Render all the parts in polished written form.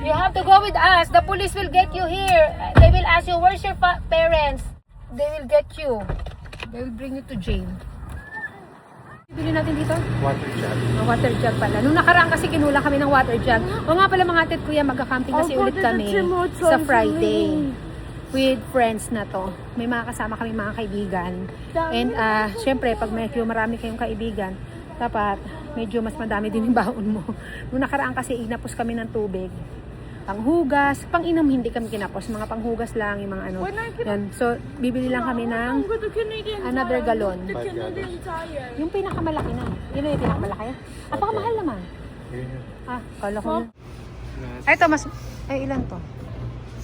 You have to go with us. The police will get you here. They will ask you, where's your parents? They will get you. They will bring you to jail. Bili natin dito? Water jug. Water jug pala. Nung nakaraan kasi kinulang kami ng water jug. O nga pala mga atit kuya, magka-camping kasi ulit kami sa Friday. With friends na to. May mga kasama kami mga kaibigan. And syempre, pag medyo marami kayong kaibigan, dapat medyo mas madami din yung baon mo. Nung nakaraan kasi inapos kami ng tubig. Panghugas, pang-inom hindi kami kinapos. Mga panghugas lang, yung mga ano. Yan. So, bibili lang kami ng another galon. Yung pinakamalaki na. Yun na yung pinakamalaki. Apaka-mahal naman. Kala ko yun. Ay, ito, mas... Ay, ilan to?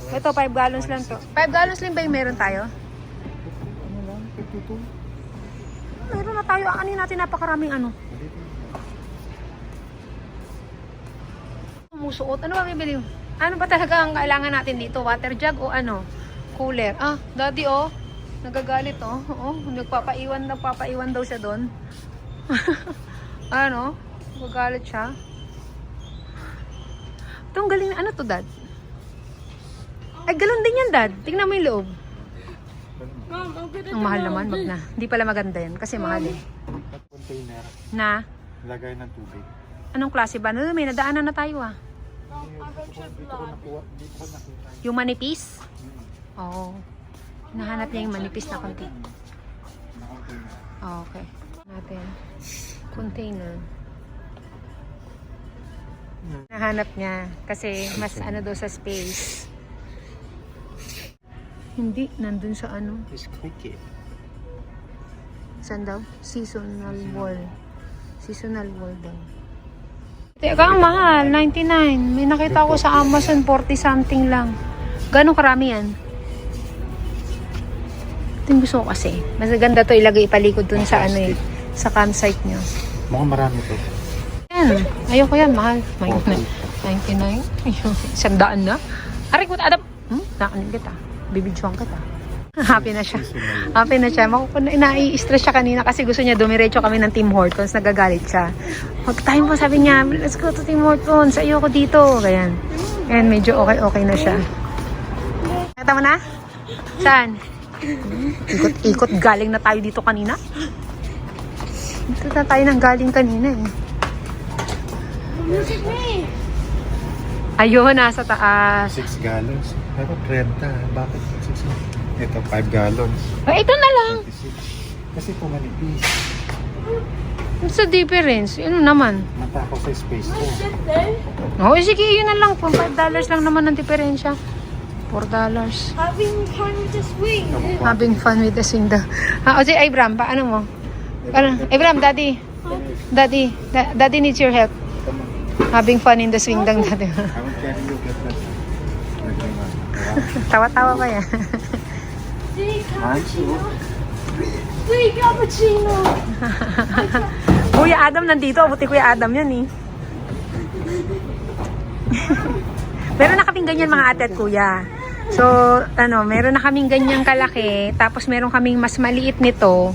Ito, 5 gallons lang to. 5 gallons lang ba yung meron tayo? Ano lang? 52? Meron na tayo. Aanin natin napakaraming ano. Musuot. Ano ba bibili? Ano ba talaga ang kailangan natin dito? Water jug o ano? Cooler. Daddy nagagalit nagpapaiwan daw siya doon. Ano? Nagagalit siya. Itong galing na, ano to, Dad? Ay, galon din yan, Dad. Tingnan mo yung loob. Ang mahal naman, wag na. Hindi pala maganda yan, kasi mahal eh. Container. Na? Lagay ng tubig. Anong klase ba? May nadaanan na tayo Yung manipis? Oo. Nahanap niya yung manipis na konti. Okay. Natin. Container. Nahanap niya kasi mas ano daw sa space. Hindi, nandun sa ano. Saan daw? Seasonal wall. Seasonal wall daw. Teka, ang mahal. 99. May nakita ko sa Amazon 40 something lang. Gano'ng karami yan? Ito yung gusto ko kasi. Mas ganda to ilagay ipalikod dun sa ano sa campsite nyo. Mukhang marami to. Yan. Ayoko yan. Mahal. 99. 100 na. Aray ko, Adam. Nakanin kita. Bibidyoan kita. Happy na siya. Happy na siya. Nai-stress siya kanina kasi gusto niya dumiretso kami ng Tim Hortons. Nagagalit siya. Mag-time po, sabi niya, let's go to Tim Hortons. Ayoko dito. Ganyan. And medyo okay na siya. Nakita mo na? Saan? Ikot galing na tayo dito kanina. Dito na tayo nang galing kanina eh. Ayun, nasa taas. 6 gallons. Pero 30. Bakit 6? Ito, 5 gallons. Ito na lang. 26. Kasi ito manipis. What's the difference? Ano naman? Matako sa space ko. Oo, sige, yun na lang. $5 lang naman ang diferensya. $4. Having fun with the swing. Having fun with the swing daw. Sige, Abram, paano mo? Abram, Daddy. Daddy needs your help. Having fun in the swing daw, Daddy. I will carry you get that. Tawa-tawa pa yan. Free cappuccino. Kuya Adam nandito. Buti Kuya Adam yan eh. Meron na kaming ganyan mga ate at kuya. So, meron na kaming ganyang kalaki. Tapos meron kaming mas maliit nito.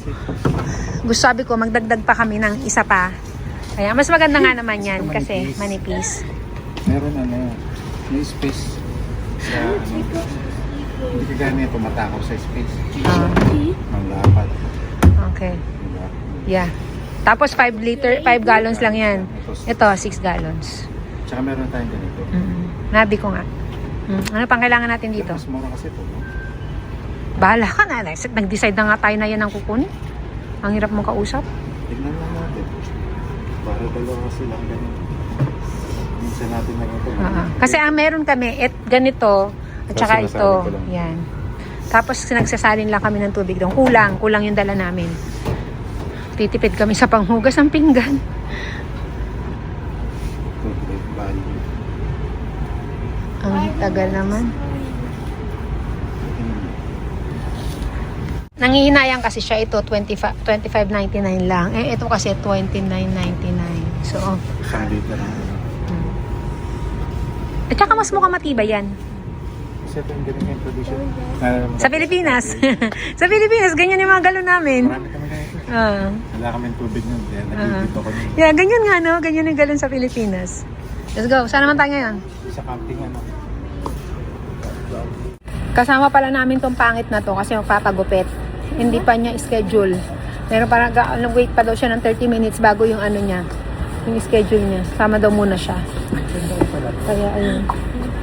Gusto sabi ko, magdagdag pa kami ng isa pa. Kaya mas maganda nga naman yan kasi manipis. Meron may space sa hindi gani ito matakaw sa space. Manglapad. Okay. Yeah. Tapos 5 gallons lang yan. Ito, 6 gallons. Tsaka meron tayong ganito. Nabi ko nga. Ano pang kailangan natin dito? Mas mura kasi ito, no? Bahala ka na. Nag-decide na nga tayo na yan ang kukunin. Ang hirap mong kausap. Tignan lang natin. Para dalawa silang ganito. Minsan natin na ito. Kasi ang meron kami, ganito, at saka ito. Yan. Tapos nagsasalin lang kami ng tubig doon. Kulang yung dala namin. Titipid kami sa panghugas ng pinggan. Ang tagal naman. Nangihinayang kasi siya ito, $25.99 lang. Ito kasi $29.99. So, 1 liter lang. At saka mas mukhang matibay yan. Kasi ito yung ganyan yung tradition. Sa Pilipinas. Sa Pilipinas, ganyan yung mga galon namin. Marami kami na ito. Wala kami tubig nun. Kaya nagigip ako nun. Yeah, ganyan nga no. Ganyan yung galon sa Pilipinas. Let's go. Saan naman tayo ngayon? Sa camping ano. Kasama pala namin tong pangit na to kasi magpapagupit. Hindi pa niya schedule. Meron parang wait pa daw siya ng 30 minutes bago yung ano niya. Yung schedule niya. Sama daw muna siya. Kaya ayun.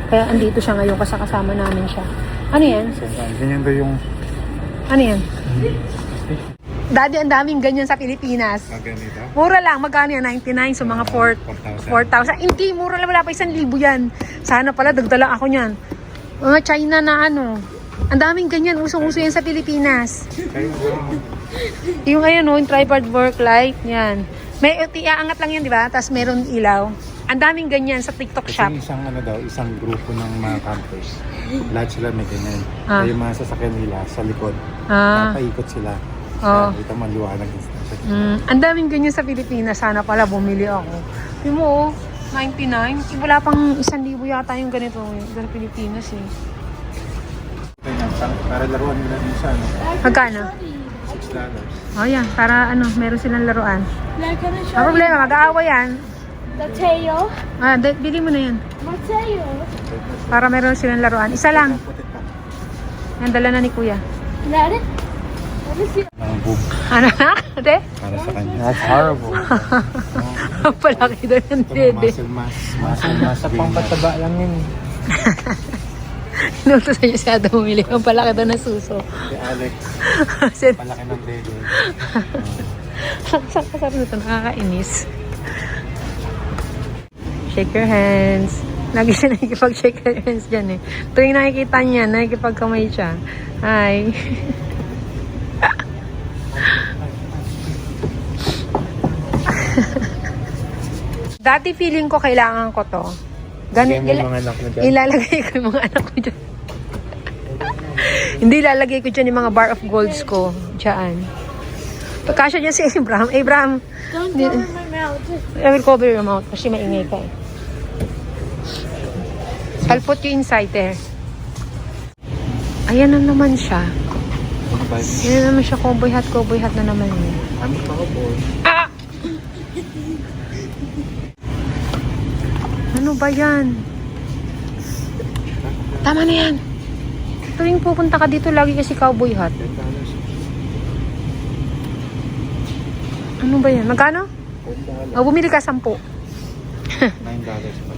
Kaya andito siya ngayon kasi kasama namin siya. Ano yan? Ganyan daw yung Ano yan? Daddy, ang daming ganyan sa Pilipinas. ganito. Mura lang. Magkano yan? 99. So mga 4,000. Hindi, mura lang. Wala pa 1,000 yan. Sana pala, dagdala ako niyan. Mga China na ano. Ang daming ganyan. Usong-uso yan sa Pilipinas. Yung ayun, yung tripod work light. Yan. May iaangat lang yan, di ba? Tapos meron ilaw. Ang daming ganyan sa TikTok shop. Kasi isang grupo ng mga campers. Lahat sila may ganyan. Ah. Yung mga sasakyan nila sa likod. Ah. Papaikot sila. Oh. Ito maliwanag. Ang daming ganyan sa Pilipinas. Sana pala bumili ako. Yung mo, 99. Wala pang 1,000 yata yung ganito. Sa Pilipinas eh. Para laruan nila din sa ano. Magkano? $6. Oh yan, para ano, meron silang laruan. Like, can I show Ang problema, mag-aawa yan. the tail? Bili mo na yan. My tail? Para meron silang laruan. Isa lang. Yan, dala na ni Kuya. Let it? Let me see. Ang boob Ano na? Ate? para sa kanya. That's horrible. Palaki doon ng dede. Muscle mass. Sa pampataba lang yun. Inutos niyo si Adam bumili. Ang palaki doon ng suso. Si Alex, Sin- palaki ng dede. Sarap nito, nakakainis. Shake your hands. Lagi siya nakikipag-shake your hands dyan eh. Tuwing nakikita niya, nakikipagkamay siya. Hi. Dati feeling ko kailangan ko to. Mga anak na dyan. Ilalagay ko yung mga anak ko dyan. Hindi ilalagay ko dyan yung mga bar of golds ko. Diyan. Pagkasya dyan si Abraham. Abraham, Don't cover my mouth. I will cover your mouth kasi maingay ka eh. I'll put you inside there. Ayan na naman siya. Ayan na naman siya. Cowboy hat na naman yun. Ano pa ako po? Ah! Ano ba yan? Tama na yan. Tuwing pupunta ka dito, lagi kasi cowboy hat. $10. Ano ba yan? Magkano? O, bumili ka 10. $9.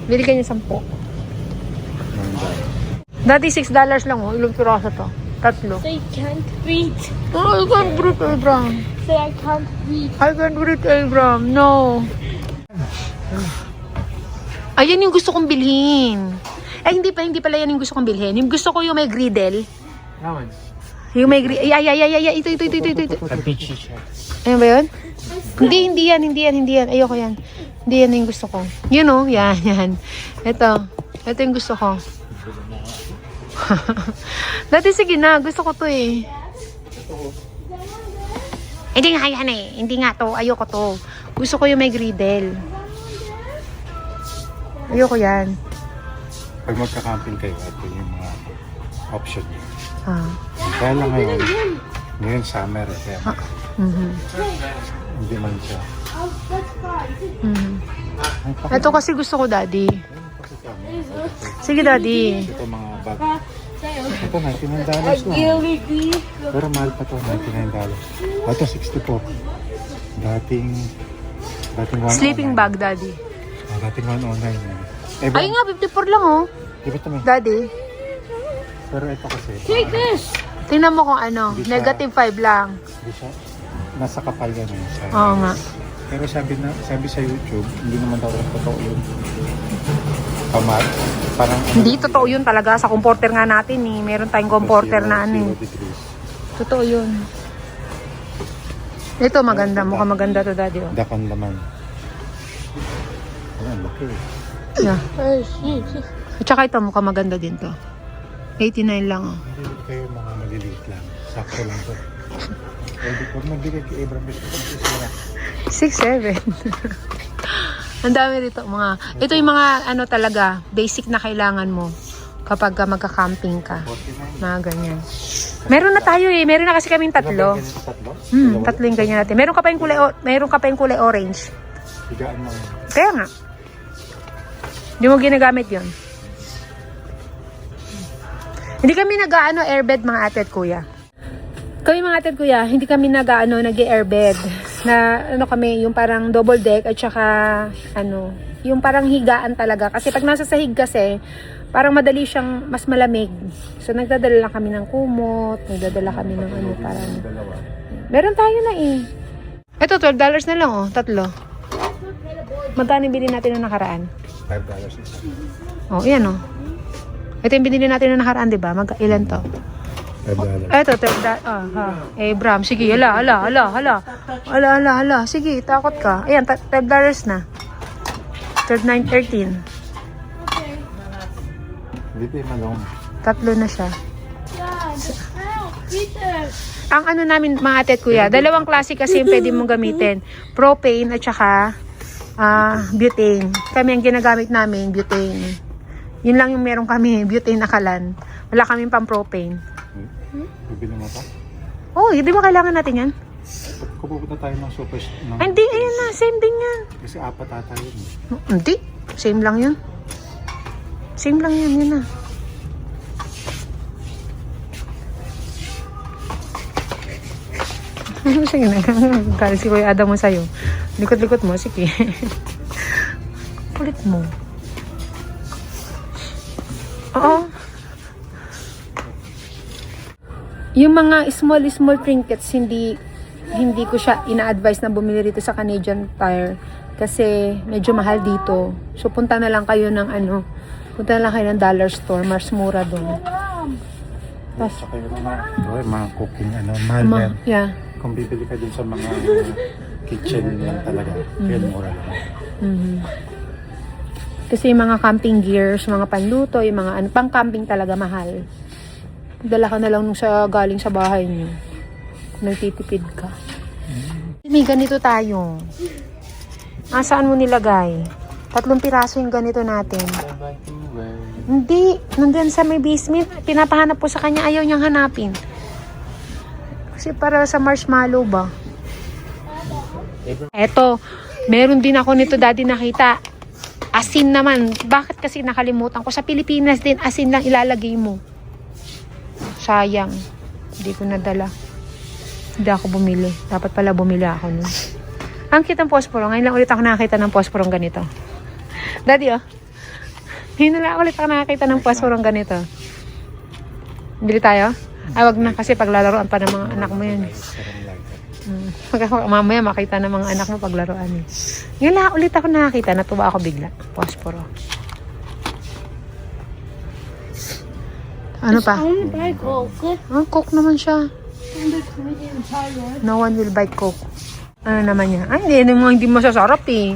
Bili ka niya 10. $9. Dati $6 lang oh. Ilang piraso to? 3. Say can't read. Oh, I can't breathe, Abraham. Say I can't read. I can't breathe, Abraham. No. Ayan yung gusto kong bilhin. Ay, hindi pala yan yung gusto kong bilhin. Yung gusto ko yung may griddle. Naman. Yung may griddle. Ay, ito. A beachy shirt. Ayun ba yun? Hindi yan. Ayoko yan. Hindi yan yung gusto ko. Yun oh, yan. Ito yung gusto ko. Dati sige na, gusto ko to eh. Hindi nga yan eh. Hindi nga to, ayoko to. Gusto ko yung may griddle. Ayoko yan. Pag magka-camping kayo, ito yung mga option niyo. Ah. Kaya lang ngayon summer eh. Kaya hindi man siya. Oh, that's fine. Ito kasi gusto ko, Daddy. Sige, Daddy. Ito mga bag. Tail. Ito $99 lang. Pero mahal pa to, $99. Ito $64. Dating 109. Sleeping bag, Daddy. Dating 109. Ay nga, 54 lang oh. Di ba ito may? Daddy, Pero ito kasi, Take this. tingnan mo kung ano. Negative 5 lang. hindi siya, nasa kapal yan eh. Oo nga. Pero sabi sa YouTube, hindi naman daw totoo yun. Parang Hindi totoo yun talaga. Sa comporter nga natin eh. Meron tayong comporter na ano eh. 0 degrees. Totoo yun. Ito maganda. Mukhang maganda to, Daddy. Oh. Dakan laman. Ayan, laki. Yeah. At saka ito mukhang maganda din to. 89 lang oh. Hindi kayo mga maliliit lang. Sakto lang to. Pag magbigay kay Abraham, 6'7". Ang dami dito mga. Ito yung mga ano talaga, basic na kailangan mo kapag magka-camping ka. 49. Mga ganyan. Meron na tayo eh. Meron na kasi kaming tatlo. Tatlo? Tatlo yung ganyan natin. Meron ka pa yung kulay orange. Higaan mo. Kaya nga. Hindi mo ginagamit yun. Hindi kami nag-aano airbed mga ate at kuya. Kami mga ate at kuya, hindi kami nag-aano nag-airbed. Na ano kami, yung parang double deck at saka ano, yung parang higaan talaga. Kasi pag nasa sahig kasi, parang madali siyang mas malamig. So nagdadala lang kami ng kumot, nagdadala kami ng ano parang. Dalawa. Meron tayo na eh. Ito, $12 na lang oh, tatlo. Magkano yung bilhin natin na nakaraan? $5 isa. Oh, yan oh. Ito yung binili natin na nakaraan, di ba? Ilan to? $5. Ito, Bram, sige, hala. Sige, takot ka. Ayan, $5 na. 9.13. Hindi pa yung malong. Tatlo na siya. Dad, help, Peter. Ang ano namin, mga ate at kuya, dalawang klase kasi yung pwede mong gamitin. Propane at saka butane. Kami ang ginagamit namin, butane. Yun lang yung meron kami, butane na kalan. Wala kaming pang propane. Bibili mo pa? Oh, di ba kailangan natin yan? Kung pupunta tayo ng super... Ay, hindi, ayun na, same din yan. Kasi apat ata yun. Hindi, same lang yun. Same lang yan, yun na. Sige na, kala si Kuya Adam mo sa'yo. Likot-likot mo, sige. Kulit mo. Oo. Yung mga small trinkets, hindi ko siya ina-advise na bumili rito sa Canadian Tire kasi medyo mahal dito. So punta na lang kayo ng punta na lang kayo ng dollar store, mas mura doon. Tapos saka yung mga cooking, mahal yan. Yeah. Kung bibili ka dun sa mga kitchen lang talaga, yun mura lang. Mhm. Kasi yung mga camping gears, mga panluto, yung mga pang camping talaga mahal. Dala ka na lang nung galing sa bahay niyo. Kung nagtitipid ka. May ganito tayo. Saan mo nilagay? 3 piraso yung ganito natin. Hindi. Nandun sa may basement. Pinapahanap po sa kanya. Ayaw niyang hanapin. Kasi para sa marshmallow ba? Eto. Meron din ako nito daddy nakita. Asin naman. Bakit kasi nakalimutan ko? Sa Pilipinas din, asin lang ilalagay mo. Sayang. Hindi ko nadala. Hindi ako bumili. Dapat pala bumili ako nun. Ang kitang posporo. Ngayon lang ulit ako nakakita ng posporong ganito. Daddy, oh. Ngayon lang ulit ako nakakita ng posporong ganito. Bili tayo? Ay, wag na kasi paglalaroan pa ng mga anak mo yan. Mamaya makita ng mga anak mo paglaruan eh. Ngayon lang ulit ako nakakita. Natuwa ako bigla. Posporo. Ano pa? Only buy Coke. Coke naman siya. In the Canadian Tire. No one will buy Coke. Ano naman yan? Ay, hindi masasarap eh.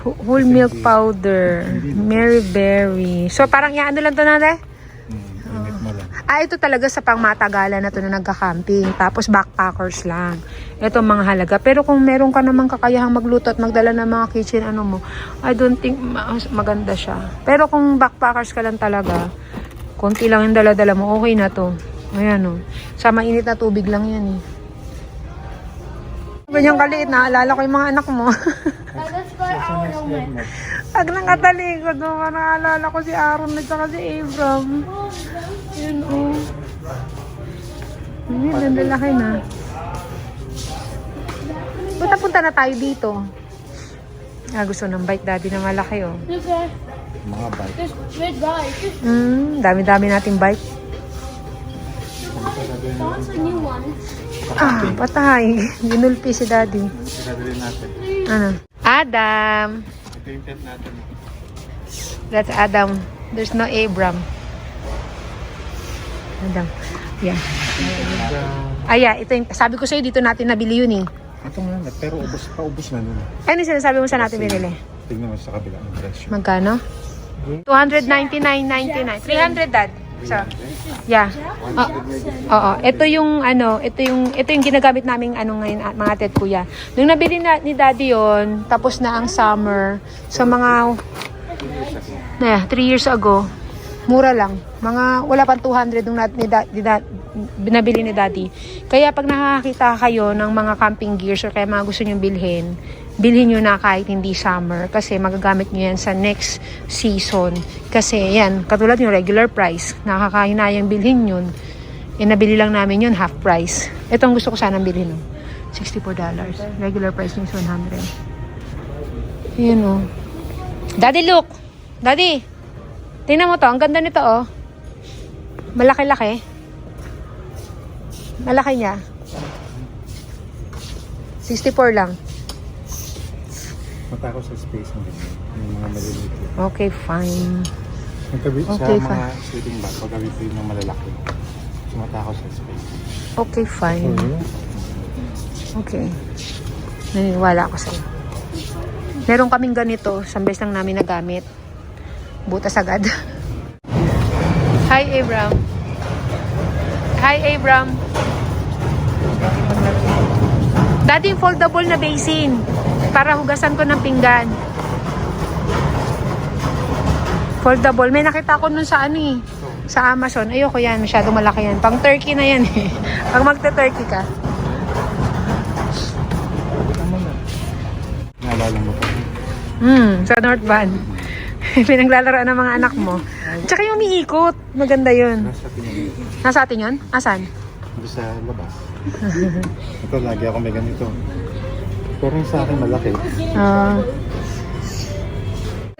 Whole milk powder. Mary berry. So, parang yan, ano lang to nade? Init mo lang. Ito talaga sa pangmatagalan na to na nagka-camping. Tapos backpackers lang. Ito mga halaga. Pero kung meron ka namang kakayahang magluto at magdala ng mga kitchen, I don't think maganda siya. Pero kung backpackers ka lang talaga, konti lang yung dala-dala mo, okay na to. Ayan o. Sa mainit na tubig lang yan eh. Ganyang kaliit, naalala ko yung mga anak mo. Let's buy our helmet. Pag nakatalikod mo, naalala ko si Aaron at saka si Abram. Yun o. Yun, nandalaki na. Punta-punta na tayo dito. Gusto ng bike daddy na malaki o. Look at Mga bike. this red bike. Dami-dami nating bike. That's a new one. Patay. Ginulpi si daddy. Pinadali natin. Ano? Adam. Ito yung tent natin. That's Adam. There's no Abram. Adam. Yeah. Yeah. Ito yung, sabi ko sa'yo, dito natin nabili yun eh. Ito nga, pero paubos na nun. Ano yung sinasabi mo sa natin binili? Tingnan mo sa kabila ang presyo. Magkano? $299.99. 300 dad. So, yeah. Oo. Ito yung ito yung ginagamit naming ngayon mga tet kuya. Nung nabili ni daddy yon, tapos na ang summer. So mga 3 years ago, mura lang. Mga wala pang 200 nung binabili ni daddy. Kaya pag nakakita kayo ng mga camping gears or kaya mga gusto nyong bilhin, bilhin nyo na kahit hindi summer kasi magagamit nyo yan sa next season. Kasi yan, katulad yung regular price, nakakahinayang bilhin yun. Eh, nabili lang namin yun half price. Itong gusto ko sanang bilhin. No? $64. Regular price yung 100. Ayan o. Daddy, look! Daddy! Tingnan mo to. Ang ganda nito oh. Malaki-laki. Malaki niya. 64 lang. Mata ko sa space ng ganyan. Yung mga maliliit. Okay, fine. Okay, Okay, sa mga sleeping bag, pagkawit ko yung malalaki. Sumata ko sa space. Okay, fine. Okay. Naniniwala ako sa'yo. Meron kaming ganito, isang beses lang namin nagamit. Butas agad. Hi, Abram. Hi, Abram. Daddy, foldable na basin para hugasan ko ng pinggan. Foldable. May nakita ko nun sa ano eh. Sa Amazon. Ayoko yan. Masyado malaki yan. Pang turkey na yan eh. Pag magta-turkey ka. Naalala mo pa. Sa North Van. Pinaglalaro ng mga anak mo. Tsaka yung umiikot. Maganda yun. Nasa pinili. Nasa atin yun? Asan? Doon sa labas. Ito, lagi ako may ganito. Pero yung sa akin malaki.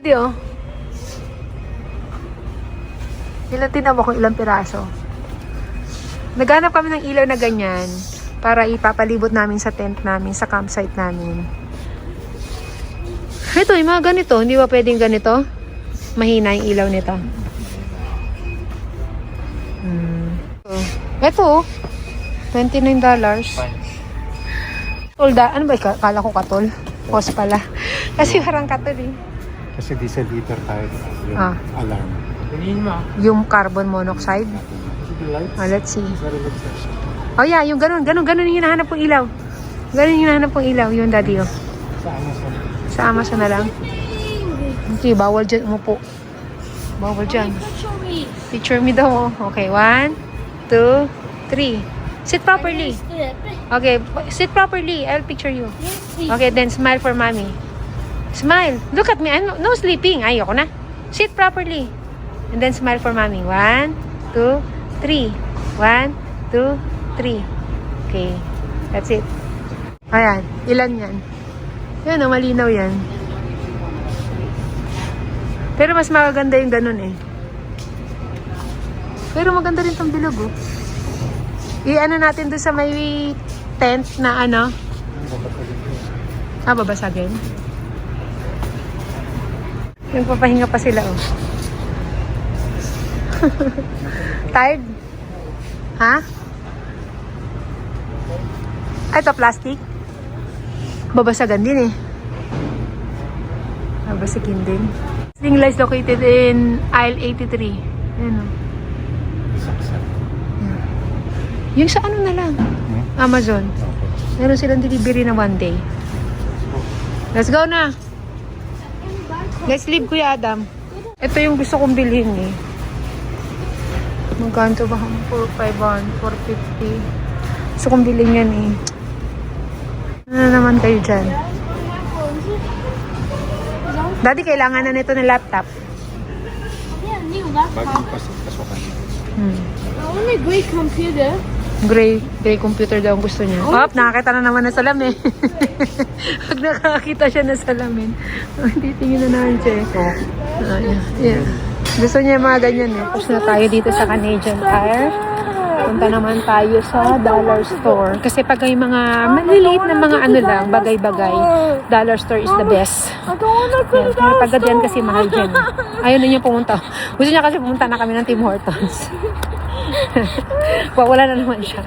Hindi oh. Tinan mo kung ilang piraso. Naghanap kami ng ilaw na ganyan para ipapalibot namin sa tent namin, sa campsite namin. Ito, yung mga ganito. Hindi ba pwedeng ganito? Mahina yung ilaw nito. Ito, $29. Tolda, ano ba? Kala ko katol. Pos pala. Kasi parang katol eh. Kasi diesel heater tayo. Yung alarm. Yung carbon monoxide. Let's see. Oh yeah, yung ganun yung hinahanap kong ilaw. Ganun yung hinahanap kong ilaw, yung daddy oh. Sa Amazon na lang. Okay, bawal dyan umupo. Bawal dyan. Picture me daw. Okay, 1, 2, 3. Sit properly. Okay, sit properly. I'll picture you. Okay, then smile for mommy. Smile. Look at me. I'm no sleeping. Ayoko na. Sit properly. And then smile for mommy. 1, 2, 3. 1, 2, 3. Okay. That's it. Ayan. Ilan yan? Yan, malinaw yan. Pero mas maganda yung ganun eh. Pero maganda rin tong bilog oh. I-ano natin doon sa may tent na ano. Babasagin. Yung papahinga pa sila oh. Tired? Ha? Ay, ito plastic? Babasagan din eh. Babasagin din. Sling lights located in aisle 83. Ayan o. Yung sa ano na lang? Amazon. Meron silang delivery na 1 day. Let's go na. Let's leave, Kuya Adam. Ito yung gusto kong bilhin eh. Magkano ba? 4,500, 450. Gusto kong bilhin yan eh. Ano na naman kayo dyan? Daddy, kailangan na nito ng laptop. Yeah, new Bagong laptop. pasukan. I want a great computer. Gray computer daw ang gusto niya. Oh, nakakita na naman ng salamin. Pag nakakita siya ng salamin, titingin na naman siya. Yeah. Gusto niya yung mga ganyan eh. Tapos na tayo dito sa Canadian Tire. Punta naman tayo sa dollar store. Kasi pag may mga maliliit na mga ano lang, bagay-bagay, dollar store is the best. Yes, mga tagad yan kasi mahal dyan. Ayaw na niya pumunta. Gusto niya kasi pumunta na kami ng Tim Hortons. Wala na naman siya.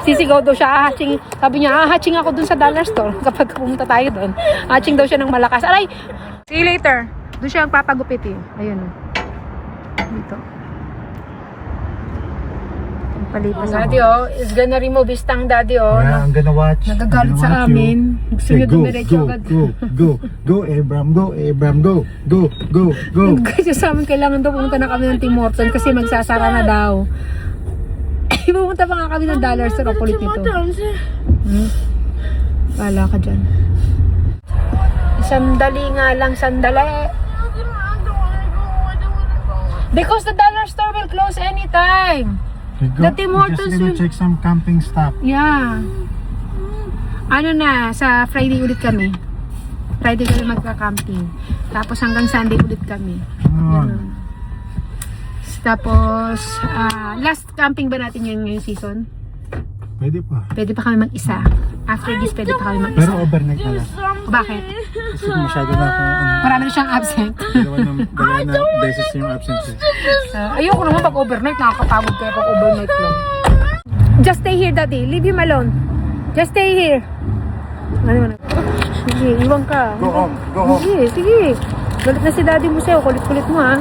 Sisigaw daw siya, ahaching. Sabi niya, ahaching ako dun sa dollar store. Kapag pumunta tayo dun, ahaching daw siya ng malakas. Aray! See you later. Doon siya ang papagupit eh. Ayun. Dito. Palipas ako. Daddy oh, is gonna remove his tongue, daddy oh. Yeah, I'm gonna watch. Nagagalit sa amin. Gusto niya dumiretso agad. Go, Abram, go, Abram, go. Kasi sa amin kailangan daw pumunta na kami ng Tim Hortons kasi magsasara na daw. Pumunta pa nga kami ng dollar store. Kulit nito. Wala ka dyan. Sandali nga lang, sandali. Because the dollar store will close anytime. The Tim Hortons Just gonna will... check some camping stuff. Yeah. Ano na, sa Friday ulit kami. Friday kami magka-camping. Tapos hanggang Sunday ulit kami. Ganun. Tapos, last camping ba natin yun ngayong season? Pwede pa. Pwede pa kami mag-isa. After this, pwede pa kami mag-isa. Pero overnight na lang. Bakit? Kasi masyado na akong Marami na siyang absent. dalawa na beses yung absence. Ayoko naman pag overnight. Nakakapagod kayo pag overnight lang. Just stay here, Daddy. Leave him alone. Just stay here. Ano? Sige, iwan ka. Go home. Go home. Sige, sige. Galit na si Daddy mo sa'yo. Kulit-kulit mo, ha?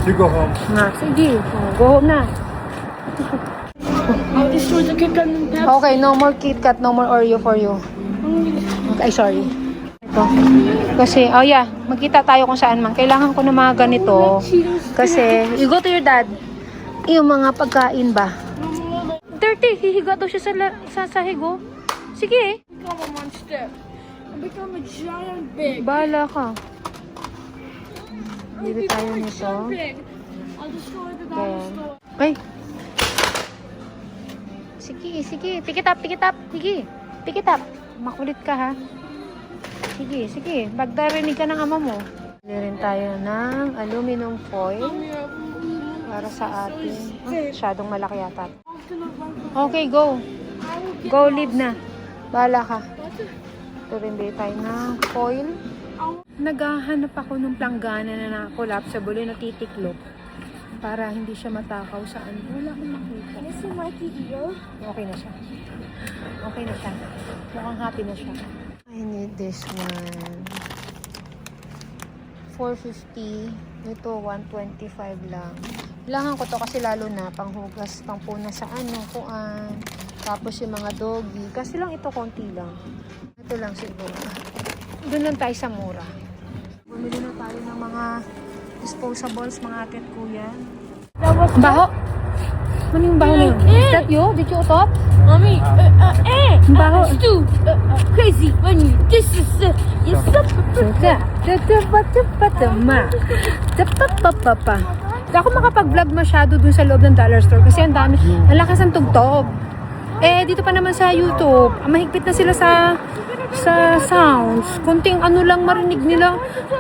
You go home. Nga, sige. Go home na. I'll destroy the Kit Kat and Pepsi. Okay, no more Kit Kat, no more Oreo for you. Ay, sorry. Ito. Kasi, oh yeah, magkita tayo kung saan man. Kailangan ko na mga ganito. Kasi, you go to your dad. Yung mga pagkain ba? Dirty, hihiga daw siya sa sahigo. Sige. Become a monster. I'll become a giant big. Bahala ka. Dito tayo Become a nito. giant big. I'll destroy the dollar Ayan. store. Ay. Sige, sige. Pick it up, pick it up. Sige. Pick it up. Makulit ka, ha? Sige, sige. Magdarinig ka ng ama mo. Bili rin tayo ng aluminum foil para sa atin. Masyadong malaki yata. Okay, go. Go, leave na. Bahala ka. Ito rin bili tayo ng foil. Naghahanap ako ng planggana na collapsible na titiklop para hindi siya matakaw sa ano. Wala akong makita. Can I see Mikey here? Okay na siya. Okay na siya. Mukhang happy na siya. I need this one. 450. Ito, 125 lang. Kailangan ko to kasi lalo na panghugas, pangpuna sa ano, kuan. Tapos yung mga doggy. Kasi lang ito, konti lang. Ito lang siguro. Doon lang tayo sa mura. Bumili na tayo ng mga disposables, mga ate at kuya. Baho! Ano yung baho na yun? Is that you? Did you utot? Mommy, Baho. Stu, crazy when you this is you're so Ako makapag-vlog masyado dun sa loob ng dollar store kasi ang dami, ang lakas ng tugtog. Eh, dito pa naman sa YouTube, mahigpit na sila sa sounds. Kunting ano lang marinig nila,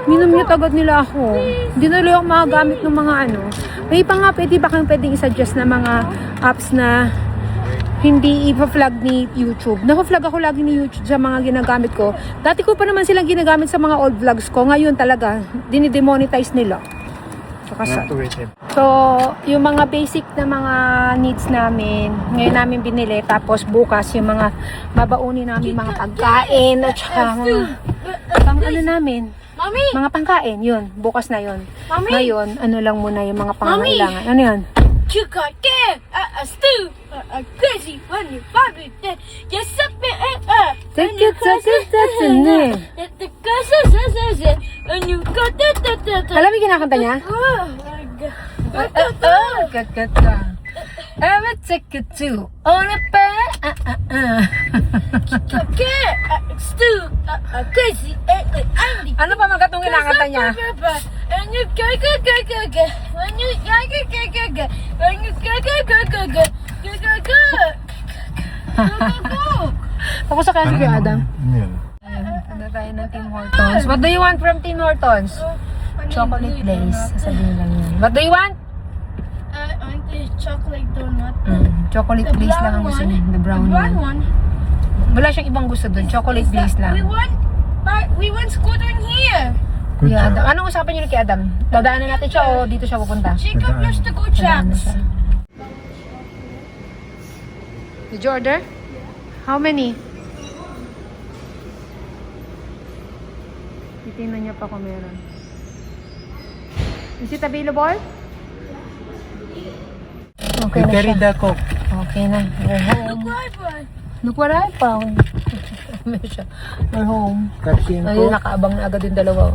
minumute agad nila ako. Hindi na lang ako magagamit ng mga ano. May pa nga, pwede ba kang pwedeng isuggest na mga apps na hindi ipa-flag ni YouTube. Naka-flag ako lagi ni YouTube sa mga ginagamit ko. Dati ko pa naman silang ginagamit sa mga old vlogs ko. Ngayon talaga, dinidemonetize nila. So, yung mga basic na mga needs namin, ngayon namin binili. Tapos bukas, yung mga babaunin namin, mga pagkain at saka mga pang ano namin. Mommy, Mga pangkain, yun. Bukas na yun. Mami! Ngayon, ano lang muna yung mga pangangailangan. Ano yun? you got get Stu, crazy when you find it. Yes, up Take it, the curses when you got that. Alam mo yung kinakanta niya? Oh my god. Kakata. I will take it to on a bed. Get Stu, crazy. Ano pa magatong kinakanta niya? And you go. When you go. When you go. Ako sa kanya si Kuya Adam. Yan. Ano tayo ng Tim Hortons? What do you want from Tim Hortons? Chocolate glaze. Sasabihin lang yun. What do you want? I want the chocolate donut. Chocolate The glaze lang brown ang gusto one. niya. The brown The brown one. one. Wala siyang ibang gusto doon. Chocolate glaze lang. We went scootering here. Good Yeah, job. anong usapan niyo ni Kuya Adam? Dadaanan natin siya o dito siya pupunta? Jacob used to go Dadaanan tracks. siya. Did you order? How many? Titingnan niya pa kung meron. Is it available? Okay na siya. the coke. Okay na. We're home. Bye-bye. Look what I found. Meron siya. We're home. Pepsi and Ayun, coke. nakaabang na agad yung dalawa.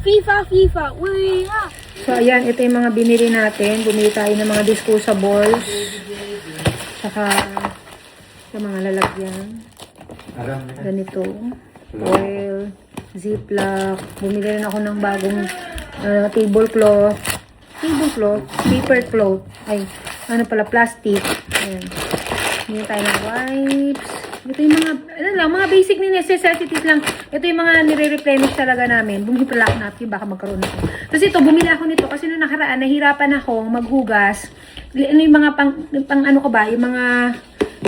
FIFA. We are. So, ayan. Ito yung mga binili natin. Bumili tayo ng mga disposables. Saka sa mga lalagyan. Ganito. foil, ziplock. Bumili rin ako ng bagong tablecloth, paper cloth. Ay, ano pala, plastic. Ayan. Bumili tayo ng wipes. Ito yung mga, ano lang, mga basic necessities lang. Ito yung mga nire-replenish talaga namin. Bumili pala ako napkin, baka magkaroon ako. Tapos ito, bumili ako nito kasi nung nakaraan, nahirapan ako maghugas. Ano yung mga pang ano ko ba, yung mga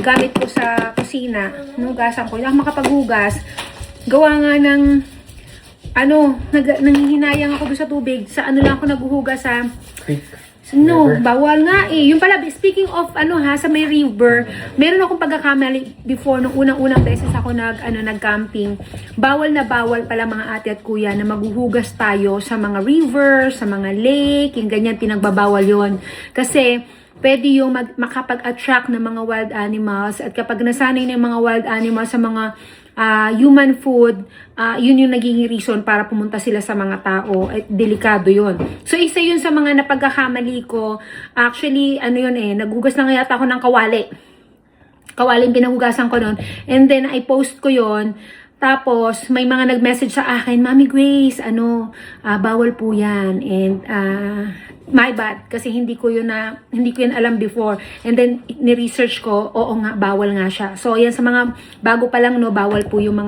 gamit ko sa kusina, nugasan ko. Hindi ako makapaghugas. Gawa nga ng, ano, nanghihinayang ako doon sa tubig. Sa ano lang ako naghuhugas sa... No, bawal nga eh. Yung pala, speaking of ano ha, sa may river, meron akong pagkakamali before, nung unang-unang beses ako nag-camping. Bawal na bawal pala mga ate at kuya na maghuhugas tayo sa mga river, sa mga lake, yung ganyan, pinagbabawal yon. Kasi, pwede yung makapag-attract ng mga wild animals at kapag nasanay na yung mga wild animals sa mga human food, yun yung naging reason para pumunta sila sa mga tao at delikado yun. So isa yun sa mga napagkakamali ko. Actually, ano yun eh, naghugas lang yata ako ng kawali. Kawali yung pinahugasan ko nun. And then I post ko yun. Tapos, may mga nag-message sa akin, Mami Grace, bawal po yan. And, my bad, kasi hindi ko yun alam before. And then, ni-research ko, oo nga, bawal nga siya. So, yan sa mga, bago pa lang, no, bawal po yung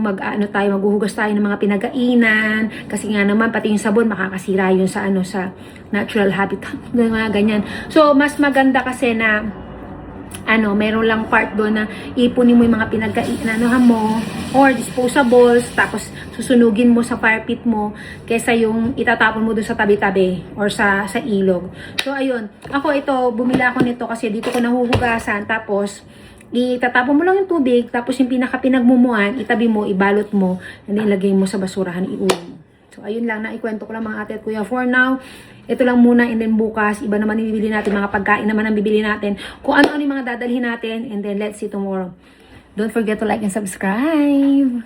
maghuhugas tayo ng mga pinagkainan. Kasi nga naman, pati yung sabon, makakasira yun sa, sa natural habitat. Ganyan. So, mas maganda kasi na, meron lang part doon na ipunin mo yung mga pinagkainan mo or disposables, tapos susunugin mo sa fire pit mo kaysa yung itatapon mo doon sa tabi-tabi or sa ilog. So ayun, ako ito, bumili ako nito kasi dito ko nahuhugasan, tapos itatapon mo lang yung tubig, tapos yung pinagmumuan, itabi mo, ibalot mo, and then ilagay mo sa basurahan, iuwi. So ayun lang, naikwento ko lang mga ate at kuya. For now, ito lang muna, and then bukas, iba naman yung bibili natin, mga pagkain naman ang bibili natin. Kung ano-ano yung mga dadalhin natin, and then let's see tomorrow. Don't forget to like and subscribe.